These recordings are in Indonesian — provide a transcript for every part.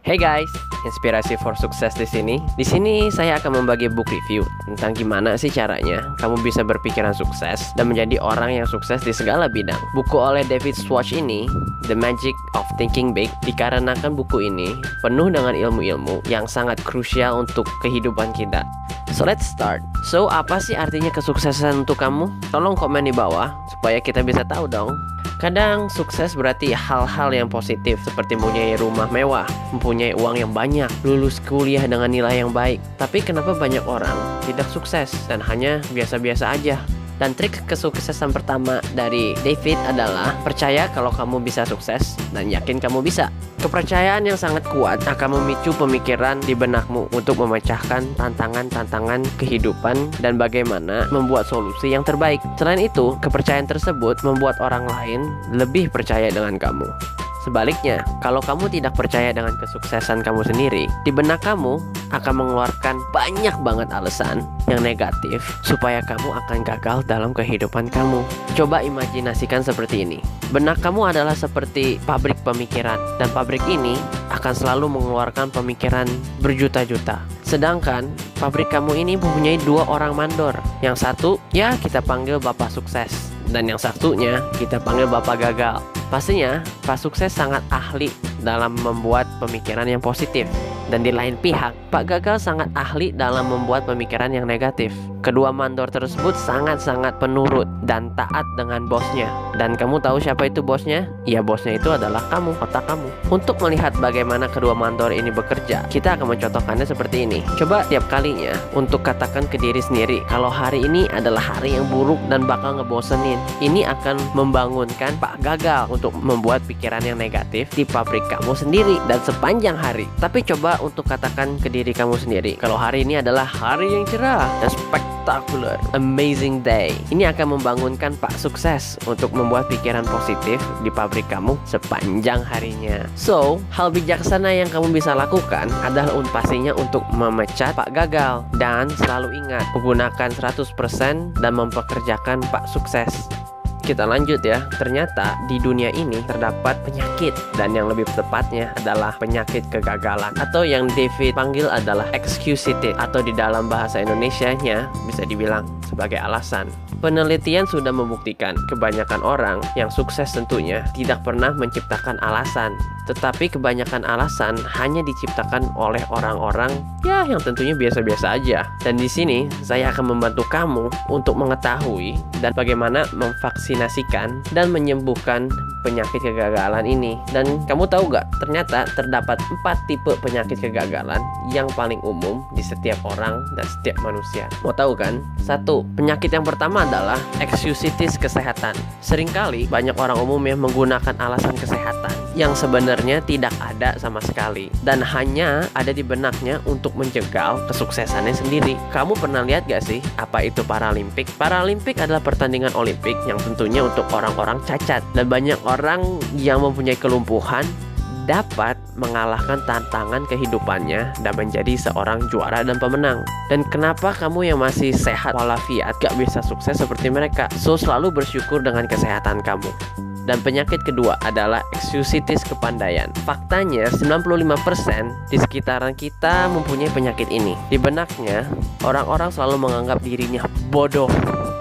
Hey guys, inspirasi for sukses di sini. Di sini saya akan membagi book review tentang gimana sih caranya kamu bisa berpikiran sukses dan menjadi orang yang sukses di segala bidang. Buku oleh David Schwartz ini, The Magic of Thinking Big, dikarenakan buku ini penuh dengan ilmu-ilmu yang sangat krusial untuk kehidupan kita. So let's start. So apa sih artinya kesuksesan untuk kamu? Tolong komen di bawah supaya kita bisa tahu dong. Kadang sukses berarti hal-hal yang positif seperti mempunyai rumah mewah, mempunyai uang yang banyak, lulus kuliah dengan nilai yang baik. Tapi kenapa banyak orang tidak sukses dan hanya biasa-biasa aja? Dan trik kesuksesan pertama dari David adalah percaya kalau kamu bisa sukses dan yakin kamu bisa. Kepercayaan yang sangat kuat akan memicu pemikiran di benakmu untuk memecahkan tantangan-tantangan kehidupan dan bagaimana membuat solusi yang terbaik. Selain itu, kepercayaan tersebut membuat orang lain lebih percaya dengan kamu. Sebaliknya, kalau kamu tidak percaya dengan kesuksesan kamu sendiri, di benak kamu akan mengeluarkan banyak banget alasan yang negatif supaya kamu akan gagal dalam kehidupan kamu. Coba imajinasikan seperti ini. Benak kamu adalah seperti pabrik pemikiran, dan pabrik ini akan selalu mengeluarkan pemikiran berjuta-juta. Sedangkan pabrik kamu ini mempunyai dua orang mandor. Yang satu, ya kita panggil Bapak Sukses, dan yang satunya kita panggil Bapak Gagal. Pastinya, Pak Sukses sangat ahli dalam membuat pemikiran yang positif. Dan di lain pihak, Pak Gagal sangat ahli dalam membuat pemikiran yang negatif. Kedua mandor tersebut sangat-sangat penurut dan taat dengan bosnya. Dan kamu tahu siapa itu bosnya? Ya, bosnya itu adalah kamu, otak kamu. Untuk melihat bagaimana kedua mandor ini bekerja, kita akan mencontohkannya seperti ini. Coba tiap kalinya untuk katakan ke diri sendiri, kalau hari ini adalah hari yang buruk dan bakal ngebosenin. Ini akan membangunkan Pak Gagal untuk membuat pikiran yang negatif di pabrik kamu sendiri dan sepanjang hari. Tapi coba untuk katakan ke diri kamu sendiri, kalau hari ini adalah hari yang cerah dan spectacular, amazing day. Ini akan membangunkan Pak Sukses untuk membuat pikiran positif di pabrik kamu sepanjang harinya. So, hal bijaksana yang kamu bisa lakukan adalah pastinya untuk memecat Pak Gagal. Dan selalu ingat, menggunakan 100% dan mempekerjakan Pak Sukses. Kita lanjut ya. Ternyata di dunia ini terdapat penyakit, dan yang lebih tepatnya adalah penyakit kegagalan, atau yang David panggil adalah excusative, atau di dalam bahasa Indonesianya bisa dibilang sebagai alasan. Penelitian sudah membuktikan kebanyakan orang yang sukses tentunya tidak pernah menciptakan alasan, tetapi kebanyakan alasan hanya diciptakan oleh orang-orang ya yang tentunya biasa-biasa aja. Dan di sini saya akan membantu kamu untuk mengetahui dan bagaimana memvaksinasikan dan menyembuhkan penyakit kegagalan ini. Dan kamu tahu gak, ternyata terdapat 4 tipe penyakit kegagalan yang paling umum di setiap orang dan setiap manusia. Mau tahu kan? 1. Penyakit yang pertama adalah excusitis kesehatan. Seringkali banyak orang umum yang menggunakan alasan kesehatan yang sebenarnya tidak ada sama sekali dan hanya ada di benaknya untuk menjegal kesuksesannya sendiri. Kamu pernah lihat gak sih apa itu Paralimpik? Paralimpik adalah pertandingan Olimpik yang tentunya untuk orang-orang cacat, dan banyak orang yang mempunyai kelumpuhan dapat mengalahkan tantangan kehidupannya dan menjadi seorang juara dan pemenang. Dan kenapa kamu yang masih sehat walafiat gak bisa sukses seperti mereka? So, selalu bersyukur dengan kesehatan kamu. Dan penyakit kedua adalah excusitis kepandaian. Faktanya 95% di sekitaran kita mempunyai penyakit ini. Di benaknya, orang-orang selalu menganggap dirinya bodoh.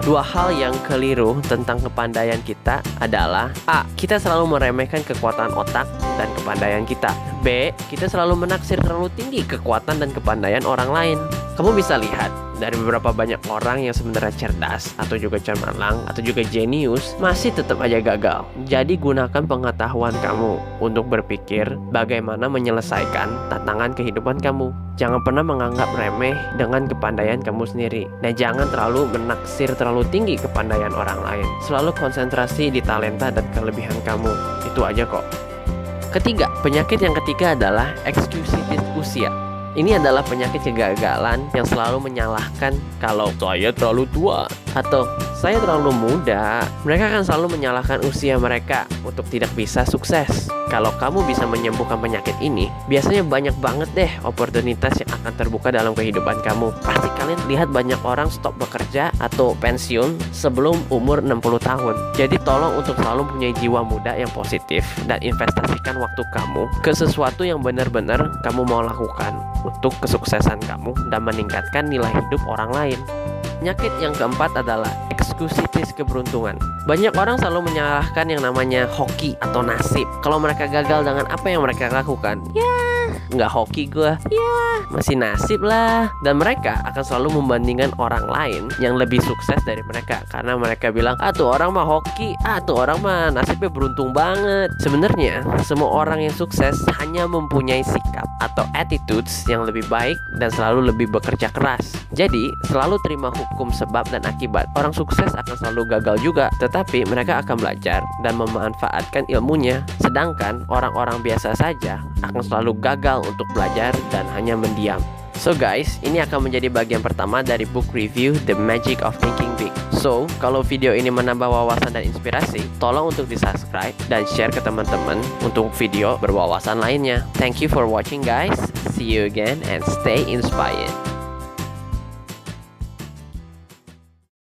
Dua hal yang keliru tentang kepandaian kita adalah A. Kita selalu meremehkan kekuatan otak dan kepandaian kita. B. Kita selalu menaksir terlalu tinggi kekuatan dan kepandaian orang lain. Kamu bisa lihat dari beberapa banyak orang yang sebenarnya cerdas atau juga cemerlang atau juga jenius masih tetap aja gagal. Jadi gunakan pengetahuan kamu untuk berpikir bagaimana menyelesaikan tantangan kehidupan kamu. Jangan pernah menganggap remeh dengan kepandaian kamu sendiri, dan jangan terlalu menaksir terlalu tinggi kepandaian orang lain. Selalu konsentrasi di talenta dan kelebihan kamu. Itu aja kok. Ketiga, penyakit yang ketiga adalah excusitis usia. Ini adalah penyakit kegagalan yang selalu menyalahkan kalau saya terlalu tua, atau saya terlalu muda. Mereka akan selalu menyalahkan usia mereka untuk tidak bisa sukses. Kalau kamu bisa menyembuhkan penyakit ini, biasanya banyak banget deh opportunitas yang akan terbuka dalam kehidupan kamu. Pasti kalian lihat banyak orang stop bekerja atau pensiun sebelum umur 60 tahun. Jadi tolong untuk selalu punya jiwa muda yang positif dan investasikan waktu kamu ke sesuatu yang benar-benar kamu mau lakukan untuk kesuksesan kamu dan meningkatkan nilai hidup orang lain. Penyakit yang keempat adalah eksekusitis keberuntungan. Banyak orang selalu menyalahkan yang namanya hoki atau nasib. Kalau mereka gagal dengan apa yang mereka lakukan, nggak hoki gue, masih nasib lah. Dan mereka akan selalu membandingkan orang lain yang lebih sukses dari mereka, karena mereka bilang, tuh orang mah hoki, tuh orang mah nasibnya beruntung banget. Sebenarnya semua orang yang sukses hanya mempunyai sikap atau attitudes yang lebih baik dan selalu lebih bekerja keras. Jadi selalu terima hukum sebab dan akibat. Orang sukses akan selalu gagal juga, tetapi mereka akan belajar dan memanfaatkan ilmunya. Sedangkan orang-orang biasa saja akan selalu gagal untuk belajar dan hanya mendiam. So guys, ini akan menjadi bagian pertama dari book review The Magic of Thinking Big. So, kalau video ini menambah wawasan dan inspirasi, tolong untuk di-subscribe dan share ke teman-teman untuk video berwawasan lainnya. Thank you for watching guys. See you again and stay inspired.